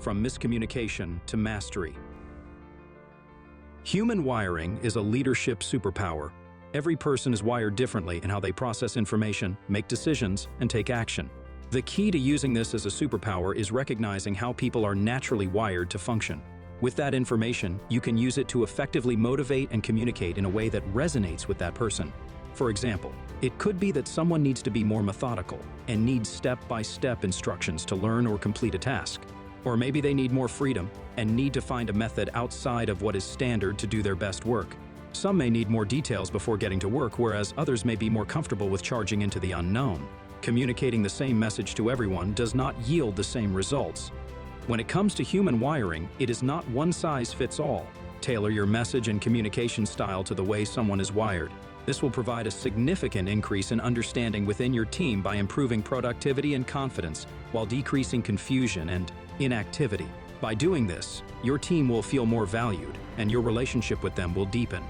from miscommunication to mastery. Human wiring is a leadership superpower. Every person is wired differently in how they process information, make decisions, and take action. The key to using this as a superpower is recognizing how people are naturally wired to function. With that information, you can use it to effectively motivate and communicate in a way that resonates with that person. For example, it could be that someone needs to be more methodical and needs step-by-step instructions to learn or complete a task. Or maybe they need more freedom and need to find a method outside of what is standard to do their best work. Some may need more details before getting to work, whereas others may be more comfortable with charging into the unknown. Communicating the same message to everyone does not yield the same results. When it comes to human wiring, it is not one size fits all. Tailor your message and communication style to the way someone is wired. This will provide a significant increase in understanding within your team by improving productivity and confidence while decreasing confusion and inactivity. By doing this, your team will feel more valued and your relationship with them will deepen.